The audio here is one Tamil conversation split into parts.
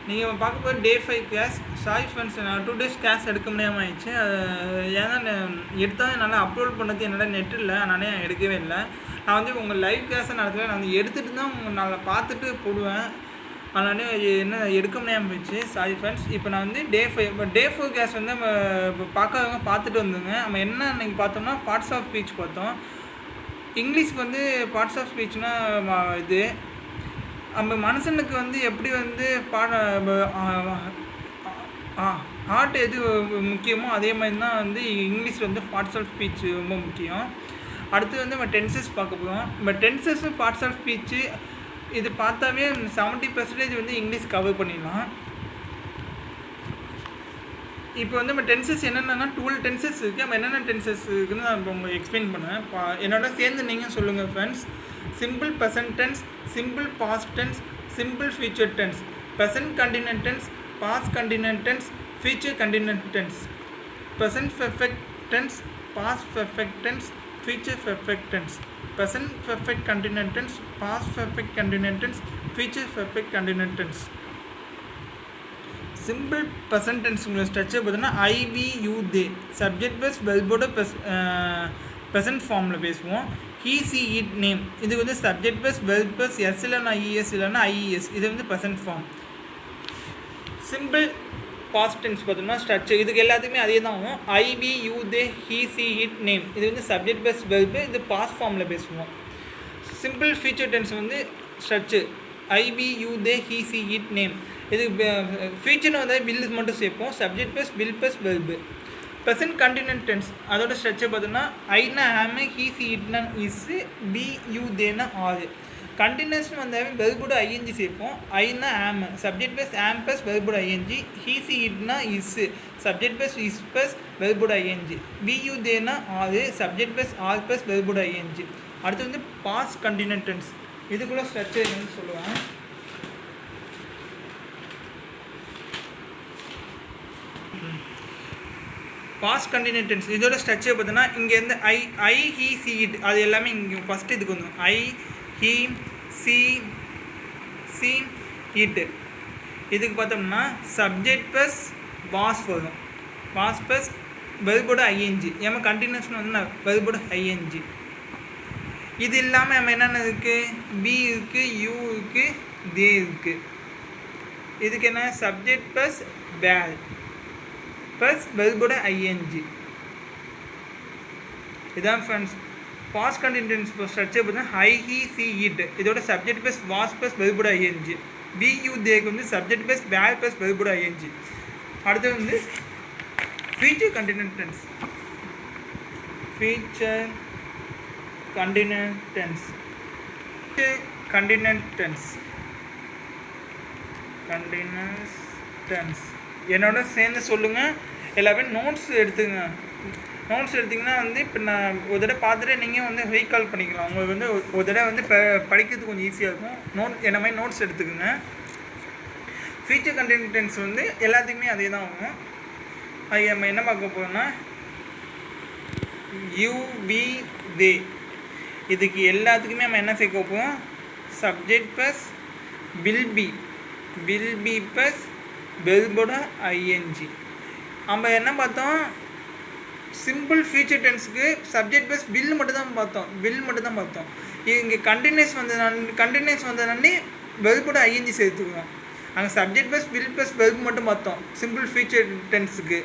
நீங்கள் பார்க்கும்போது டே 5 கிளாஸ் சாரி ஃப்ரெண்ட்ஸ், நான் 2 days கிளாஸ் எடுக்க முடியாமல் ஆயிடுச்சு. ஏன்னா எடுத்தால் என்னால் அப்லோட் பண்ணது என்னோட நெட் இல்லை, அதனால எடுக்கவே இல்லை. நான் வந்து உங்கள் லைவ் கிளாஸை நடத்துவேன், நான் வந்து எடுத்துகிட்டு தான் நான் பார்த்துட்டு போடுவேன். அதனால என்ன எடுக்க முடியாமல் போயிடுச்சு, சாரி ஃப்ரெண்ட்ஸ். இப்போ நான் வந்து டே 5 இப்போ டே 4 கிளாஸ் வந்து நம்ம இப்போ பார்க்காதவங்க பார்த்துட்டு வந்துங்க. நம்ம என்ன அன்றைக்கி பார்த்தோம்னா பார்ட்ஸ் ஆஃப் ஸ்பீச் பார்த்தோம். இங்கிலீஷ்க்கு வந்து பார்ட்ஸ் ஆஃப் ஸ்பீச்னால் இது நம்ம மனுஷனுக்கு வந்து எப்படி வந்து ஹார்ட் எது முக்கியமோ அதே மாதிரி தான் வந்து இங்கிலீஷ் வந்து பார்ட்ஸ் ஆஃப் ஸ்பீச் ரொம்ப முக்கியம். அடுத்து வந்து நம்ம டென்சஸ் பார்க்க போகிறோம். நம்ம டென்சஸும் பார்ட்ஸ் ஆஃப் ஸ்பீச்சு இது பார்த்தாவே 70% வந்து இங்கிலீஷ் கவர் பண்ணிடலாம். இப்போ வந்து நம்ம டென்சஸ் என்னென்னா 12 டென்சஸ் இருக்குது. நம்ம என்னென்ன டென்சஸ் இருக்குதுன்னு நான் இப்போ உங்களுக்கு எக்ஸ்பிளைன் பண்ணுவேன். என்னோட சேர்ந்து நீங்கள் சொல்லுங்கள் friends. Simple present tense, simple past tense, simple future tense, present continuous tense, past continuous tense, future continuous tense, present perfect tense, past perfect tense, future perfect tense, present perfect continuous tense, past perfect continuous tense, future perfect continuous tense. Simple present tense structure பார்த்தீங்கன்னா I, we, you, they. Subject plus வெர்போட ப்ரெசன்ட் ஃபார்மில் பேசுவோம். he, she, it, name. இது வந்து subject plus verb plus S இல்லைன்னா இஎஸ் இல்லைன்னா ஐஇஎஸ். இது வந்து present form. Simple past tense பார்த்தோம்னா ஸ்ட்ரக்சர் இதுக்கு எல்லாத்துக்குமே அதே தான் ஆகும். I, we, you, they, he, she, it, name. இது வந்து சப்ஜெக்ட் ப்ளஸ் வெர்பு. இது பாஸ்ட் ஃபார்மில் பேசுவோம். சிம்பிள் ஃபியூச்சர் டென்ஸ் வந்து structure I, we, you, they, he, she, it, name. இது ஃபியூச்சர்னு வந்து வில் மட்டும் சேர்ப்போம். Subject plus will plus verb. Present continuous tense அதோட ஸ்ட்ரக்சர் பார்த்தோம்னா ஐனா ஆமு, ஹீ, சி, இட்னா இஸ்ஸு, வி, யூ, தேனா ஆறு. கண்டினியூஸ்னு வந்தாவே வெர்போட ஐஎன்ஜி சேர்ப்போம். ஐனா am, subject plus am plus வெர்போட ஐஎன்ஜி. ஹீசி இட்னா is, subject plus is plus வெர்போட ஐஎன்ஜி. வியூ தேனா are, subject plus are plus வெர்போட ஐஎன்ஜி. அடுத்து வந்து பாஸ்ட் கண்டினியூஸ் டென்ஸ். இதுக்குள்ள ஸ்ட்ரக்சர் என்னன்னு சொல்லுவேன். பாஸ்ட் கண்டினியூஸ் டென்ஸ் இதோட ஸ்ட்ரக்சர் பார்த்தோன்னா இங்கேருந்து ஐ, ஹீ, சி, இட் அது எல்லாமே இங்கே ஃபஸ்ட்டு இதுக்கு வந்துடும். ஐ, he, she, it. இதுக்கு பார்த்தோம்னா சப்ஜெக்ட் ப்ளஸ் வாஸ் வரும். வாஸ் ப்ளஸ் வெர்போட ஐஎன்ஜி. ஏமா கண்டினியூஸ்னு வந்து நான் வெர்போட ஐஎன்ஜி. இது இல்லாமல் நம்ம என்னென்ன இருக்குது, பி இருக்குது, யூ இருக்குது, தே இருக்குது. இதுக்கு என்ன சப்ஜெக்ட் ப்ளஸ் வேர் ப்ளஸ் வெர்போட ஐஎன்ஜி. இதான் ஃப்ரெண்ட்ஸ் பாஸ்ட் கண்டினியூஸ் ஸ்ட்ரக்சர் பார்த்தீங்கன்னா ஐ, ஹீ, சி, இட். இதோட சப்ஜெக்ட் ப்ளஸ் வாஸ் ப்ளஸ் வெர்போட ஐஎன்ஜி. வி, யூ, தேக்கு வந்து சப்ஜெக்ட் ப்ளஸ் வேர் ப்ளஸ் வெர்போட ஐஎன்ஜி. அடுத்து வந்து future continuous tense. Future continuous tense. Continuous tense. Continuous tense என்னோட சேர்ந்து சொல்லுங்கள். எல்லாமே நோட்ஸ் எடுத்துங்க. நோட்ஸ் எடுத்திங்கன்னா வந்து இப்போ நான் ஒரு தடவை பார்த்துட்டு நீங்கள் வந்து ரீகால் பண்ணிக்கலாம். உங்களுக்கு வந்து ஒரு தடவை வந்து படிக்கிறதுக்கு கொஞ்சம் ஈஸியாக இருக்கும். என்ன மாதிரி நோட்ஸ் எடுத்துக்கோங்க. ஃபியூச்சர் கண்டினியூஸ் டென்ஸ் வந்து எல்லாத்துக்குமே அதே தான் ஆகும். அது நம்ம என்ன பார்க்க போகிறோம்னா யூ, வி, தே. இதுக்கு எல்லாத்துக்குமே நம்ம என்ன சேர்க்க போகிறோம், subject plus will be. Will be plus வெர்போட ஐஎன்ஜி. நம்ம என்ன பார்த்தோம், சிம்பிள் ஃபியூச்சர் டென்ஸுக்கு சப்ஜெக்ட் ப்ளஸ் வில் மட்டும் தான் பார்த்தோம். இங்கே கண்டினியூஸ் வந்ததுனாலே வெர்போட ஐஎன்ஜி சேர்த்துக்குவோம். அங்கே subject plus will plus verb மட்டும் பார்த்தோம் சிம்பிள் ஃபியூச்சர் டென்ஸுக்கு.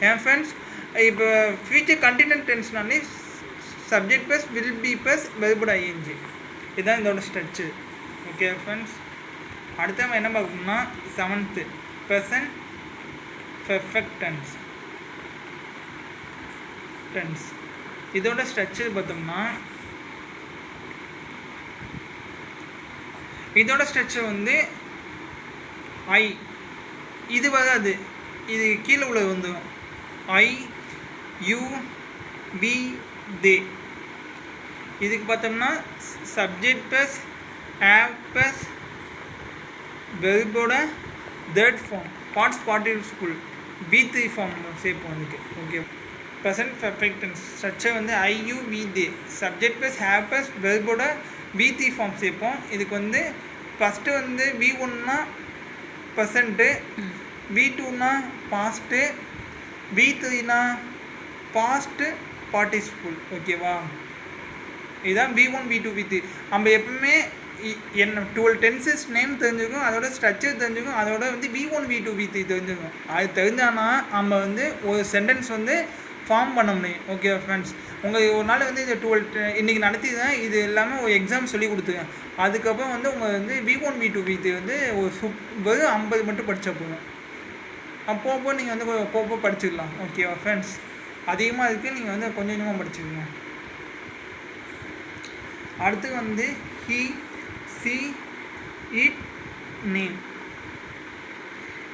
ஏன் ஃப்ரெண்ட்ஸ், இப்போ ஃபியூச்சர் கண்டினியூஸ் டென்ஸ்னாலே subject plus will be plus வெர்போட ஐஎன்ஜி. இதுதான் இதோட ஸ்ட்ரக்சர். ஓகே ஃப்ரெண்ட்ஸ், அடுத்து நம்ம என்ன பார்க்கணும்னா 7th ப்ரெசன்ட் பெர்ஃபெக்ட் டென்ஸ். இதோட ஸ்ட்ரக்சர் பார்த்தோம்னா இதோட ஸ்ட்ரக்சர் வந்து ஐ, இது வராது, இது கீழே உள்ளது வந்து ஐ, யூ, வி, தே. இதுக்கு பார்த்தோம்னா சப்ஜெக்ட் ப்ளஸ் ஹேவ் ப்ளஸ் வெர்போட third form past participle B3 form சேர்ப்போம் இதுக்கு. Okay, present perfect tense structure வந்து I, you, we, they. Subject plus have plus வெர்போட B3 ஃபார்ம் சேர்ப்போம். இதுக்கு வந்து ஃபஸ்ட்டு வந்து V1னா பர்சன்ட்டு, V2னா பாஸ்ட்டு, V3னா பாஸ்ட்டு பார்ட்டிசிபிள். ஓகேவா? இதுதான் V1 V2 V3. நம்ம எப்பவுமே என்ன 12 டென்சஸ் நேம் தெரிஞ்சுக்கும், அதோட ஸ்ட்ரக்சர் தெரிஞ்சுக்கும், அதோட வந்து V1 V2 V3 தெரிஞ்சுக்கும். அது தெரிஞ்சானா நம்ம வந்து ஒரு சென்டென்ஸ் வந்து ஃபார்ம் பண்ண முடியும். ஓகே ஃப்ரெண்ட்ஸ், உங்கள் ஒரு நாள் வந்து இது 12 இன்றைக்கி நடத்தி தான் இது எல்லாமே ஒரு எக்ஸாம் சொல்லி கொடுத்துருக்கேன். அதுக்கப்புறம் வந்து உங்கள் வந்து V1 V2 V3 வந்து ஒரு வெறும் 50 மட்டும் படித்தா போதும். அப்போ நீங்கள் வந்து அப்பப்போ படிச்சுக்கலாம். ஓகேவா ஃப்ரெண்ட்ஸ்? அதிகமாக இருக்குது, நீங்கள் வந்து கொஞ்சம் கொஞ்சமாக படிச்சுக்கோங்க. அடுத்து வந்து he, she, it, name.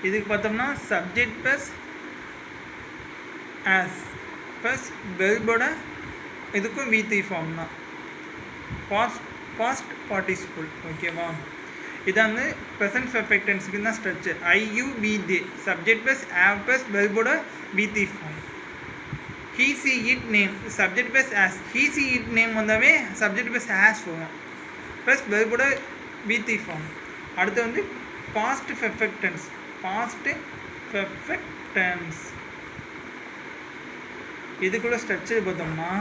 இதுக்கு பார்த்தோம்னா சப்ஜெக்ட் ப்ளஸ் as ப்ளஸ் வெர்போட இதுக்கும் V3 ஃபார்ம் தான். Past participle. ஓகேவா? இதான் வந்து ப்ரெசன்ட் பர்ஃபெக்ட் டென்ஸுக்கு தான் structure. IU be they subject plus have plus வெர்போட V3 form. he, she, it, name subject plus as. he, she, it, name வந்தாவே சப்ஜெக்ட் ப்ளஸ் as வரும் ப்ளஸ் வெர்போட V3 ஃபார்ம். அடுத்து வந்து past perfect tense. Past perfect tense இதுக்குள்ள ஸ்ட்ரக்சர் பார்த்தோம்னா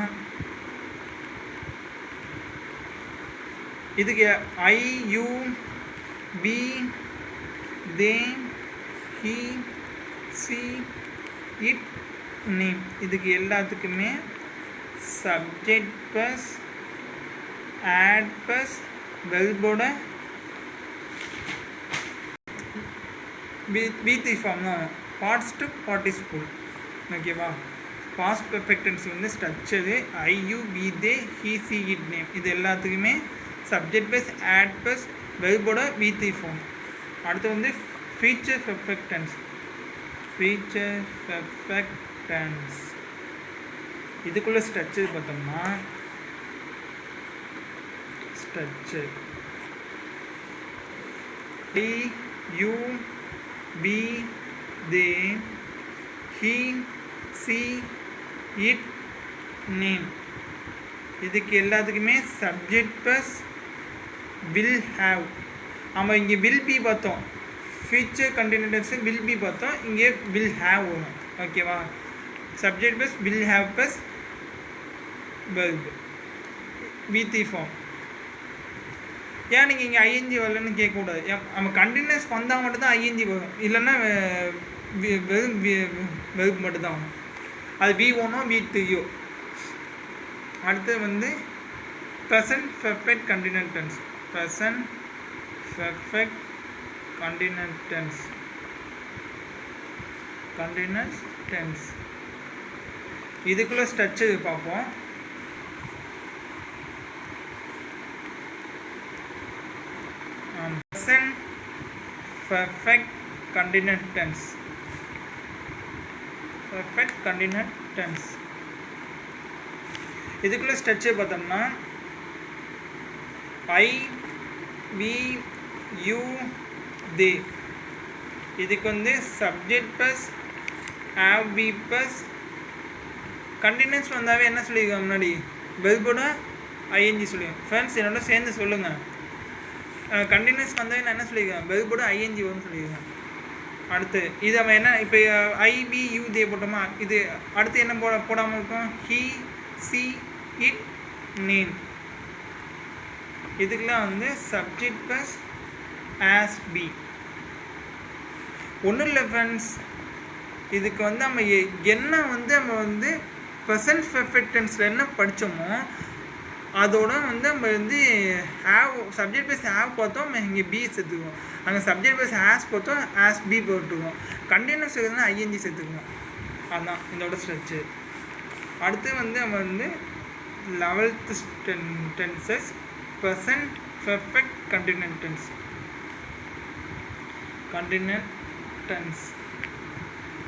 இதுக்கு IU be they he she it name இதுக்கு எல்லாத்துக்குமே சப்ஜெக்ட் ப்ளஸ் add ப்ளஸ் வெர்போட V3 ஃபார்ம் தான். Past participle. ஓகேவா? பாஸ்ட் பர்ஃபெக்ட் டென்ஸ் வந்து structure IU be they he she it name இது எல்லாத்துக்குமே சப்ஜெக்ட் ப்ளஸ் add ப்ளஸ் வெர்போட V3 ஃபார்ம். அடுத்து வந்து future perfect tense. Future perfect tense இதுக்குள்ள ஸ்ட்ரக்சர் பார்த்தோம்னா structure IU be they he she it name இதுக்கு எல்லாத்துக்குமே சப்ஜெக்ட் ப்ளஸ் வில் ஹாவ். நம்ம இங்கே வில் பி பார்த்தோம், ஃபியூச்சர் கண்டினியூஸ் வில் பி பார்த்தோம், இங்கே வில் ஹாவ் வரும். ஓகேவா? Subject plus will have plus verb V3 form. ஏன் நீங்கள் இங்கே ஐஎன்ஜி வரலன்னு கேட்கக்கூடாது. நம்ம கண்டினியூஸ் வந்தால் மட்டும்தான் ஐஎன்ஜி வரும், இல்லைன்னா வெறும் வெர்ப் மட்டும்தான் வரும். அது V1ஓ V3ஓ. அடுத்து வந்து present perfect continuous tense. Present perfect continuous tense. Continuous tense இதுக்குள்ள ஸ்ட்ரக்சர் பார்ப்போம். Present perfect continuous tense. Perfect continuous tense இதுக்குள்ள ஸ்ட்ரக்சர் பார்த்தோம்னா I we you they இதுக்கு வந்து subject plus have be plus continuous வந்தாவே என்ன சொல்லியிருக்கோம் முன்னாடி வெர்போட ஐஎன்ஜி சொல்லியிருக்கோம். ஃப்ரெண்ட்ஸ் என்னோட சேர்ந்து சொல்லுங்கள். கண்டினியூஸ் வந்தாவே நான் என்ன சொல்லியிருக்கேன் வெர்போட ஐஎன்ஜி வரும்னு சொல்லியிருக்கேன். அடுத்து இது நம்ம என்ன இப்போ IBU they போட்டோமா, இது அடுத்து என்ன போடாமல் இருக்கும் he she it name இதுக்கெல்லாம் வந்து சப்ஜெக்ட் ப்ளஸ் as be. ஒன்றும் இல்லை ஃப்ரெண்ட்ஸ், இதுக்கு வந்து நம்ம என்ன வந்து நம்ம வந்து ப்ரெசன்ட் பர்ஃபெக்ட் டென்ஸில் என்ன படித்தோமோ அதோட வந்து நம்ம வந்து ஹேவ் சப்ஜெக்ட் ப்ளஸ் ஹேவ் பார்த்தோம், இங்கே பி சேர்த்துக்குவோம். அங்கே சப்ஜெக்ட் ப்ளஸ் ஹேஸ் பார்த்தோம், ஆஸ் பி போட்டுக்குவோம். கண்டினியூஸ் இருக்குதுன்னா ஐஎன்ஜி சேர்த்துக்குவோம். அதுதான் இதோட ஸ்ட்ரக்சர். அடுத்து வந்து நம்ம வந்து 11th tenses present perfect continuous tense. Continuous tense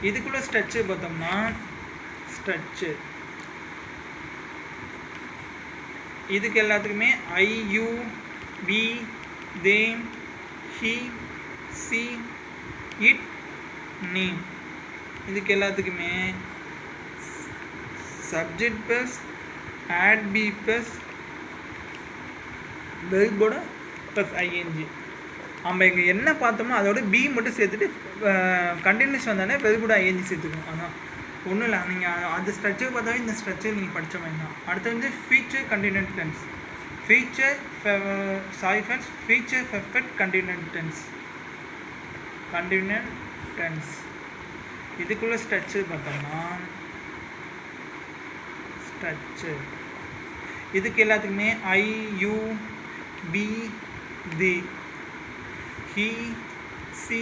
இதுக்குள்ள ஸ்ட்ரக்சர் பார்த்தோம்னா ஸ்ட்ரக்சர் இதுக்கு எல்லாத்துக்குமே IU be they he she it name இதுக்கு எல்லாத்துக்குமே subject plus add be plus வெர்போட ப்ளஸ் ING நம்ம இங்கே என்ன பார்த்தோமோ அதோட பி மட்டும் சேர்த்துட்டு கண்டினியூஸ் வந்தானே வெரி குட் ஐஎன்ஜி சேர்த்துக்கணும். அதான் ஒன்றும் இல்லை. நீங்கள் அந்த ஸ்ட்ரக்சர் பார்த்தாவே இந்த ஸ்ட்ரக்சர் நீங்கள் படித்த மாதிரி தான். அடுத்து வந்து future continuous tense. Future friends future perfect continuous tense. Continuous tense இதுக்குள்ள ஸ்ட்ரக்சர் பார்த்தோம்னா ஸ்ட்ரக்சர் இதுக்கு எல்லாத்துக்குமே I you be they he she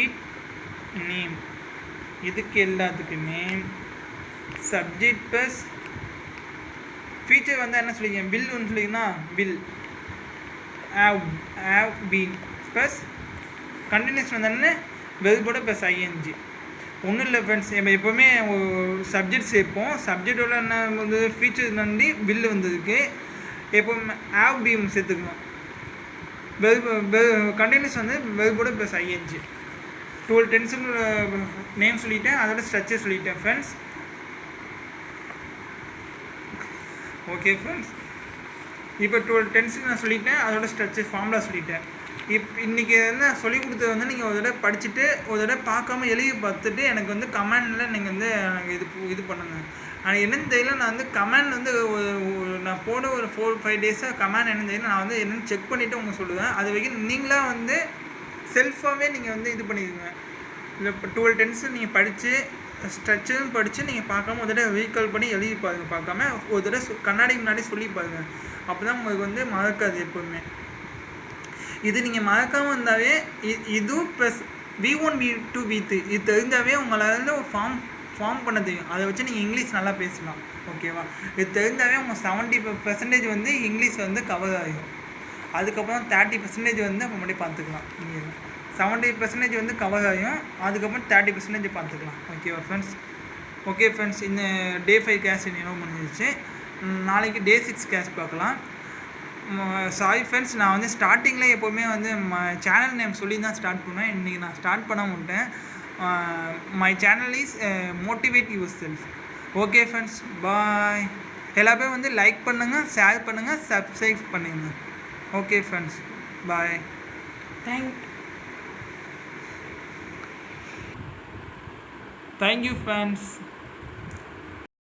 it name இதுக்கு எல்லாத்துக்குமே சப்ஜெக்ட் ப்ளஸ் ஃபீச்சர் வந்து என்ன சொல்லிங்க வில் வந்து சொல்லிங்கன்னா will have been plus continuous வந்தோடனே வெர்போட ப்ளஸ் ஐஎன்ஜி. ஒன்றும் இல்லை ஃப்ரெண்ட்ஸ், நம்ம எப்போவுமே சப்ஜெக்ட் சேர்ப்போம். சப்ஜெக்டோட என்ன வந்து ஃபீச்சர் நண்டி வில் வந்ததுக்கு எப்போவுமே ஹேவ் பீம் சேர்த்துக்கணும். கண்டினியூஸ் வந்து வெர்போட ப்ளஸ் ஐஎன்ஜி. 12 டென்ஸுக்கு நேம் சொல்லிட்டேன், அதோட ஸ்ட்ரக்சர் சொல்லிட்டேன் ஃப்ரெண்ட்ஸ். ஓகே ஃப்ரெண்ட்ஸ், இப்போ 12 டென்ஸுக்கு நான் சொல்லிட்டேன், அதோட ஸ்ட்ரக்சர் ஃபார்முலா சொல்லிட்டேன். இன்றைக்கி வந்து சொல்லிக் கொடுத்தது வந்து நீங்கள் ஒரு தடவை படிச்சுட்டு ஒரு தடவை பார்க்காம எழுதி பார்த்துட்டு எனக்கு வந்து கமெண்டில் நீங்கள் வந்து எனக்கு இது பண்ணுங்கள். ஆனால் என்னென்னு தெரியல, நான் வந்து கமெண்ட் வந்து நான் போட ஒரு 4-5 டேஸாக கமெண்ட் என்னென்னு தெரியல, நான் வந்து என்னென்னு செக் பண்ணிவிட்டு உங்களுக்கு சொல்லுவேன். அது வரைக்கும் நீங்களாக வந்து செல்ஃபாகவே நீங்கள் வந்து இது பண்ணிடுங்க. இல்லை இப்போ 12 டென்ஸு நீங்கள் படித்து ஸ்ட்ரக்சரும் படித்து நீங்கள் பார்க்காம ஒரு தடவை ரீகால் பண்ணி எழுதி பாருங்க. பார்க்காம ஒரு தடவை கண்ணாடி முன்னாடி சொல்லி பாருங்கள். அப்போ தான் உங்களுக்கு வந்து மறக்காது எப்போவுமே. இது நீங்கள் மறக்காமல் இருந்தாவே இது ப்ளஸ் V1 V2 V3 இது தெரிஞ்சாவே உங்களால் வந்து ஒரு ஃபார்ம் பண்ண தெரியும். அதை வச்சு நீங்கள் இங்கிலீஷ் நல்லா பேசலாம். ஓகேவா? இது தெரிஞ்சாவே உங்கள் 70% வந்து இங்கிலீஷ் வந்து கவர் ஆகிடும். அதுக்கப்புறம் 30% வந்து அப்போ மட்டும் பார்த்துக்கலாம். நீங்கள் 70% வந்து கவர் ஆகும், அதுக்கப்புறம் 30% பார்த்துக்கலாம். ஓகேவா ஃப்ரெண்ட்ஸ்? ஓகே ஃப்ரெண்ட்ஸ், இந்த டே 5 கேஷ் இன்னும் முடிஞ்சிருச்சு. நாளைக்கு டே 6 கேஷ் பார்க்கலாம். சாரி ஃப்ரெண்ட்ஸ், நான் வந்து ஸ்டார்டிங்கில் எப்போவுமே வந்து சேனல் நேம் சொல்லி தான் ஸ்டார்ட் பண்ணுவேன். இன்றைக்கி நான் ஸ்டார்ட் பண்ண மாட்டேன். My channel is motivate yourself. Okay friends, bye. எல்லா பேரும் வந்து லைக் பண்ணுங்கள், ஷேர் பண்ணுங்கள், சப்ஸ்கிரைப் பண்ணுங்கள். Okay friends, bye. Thank you friends.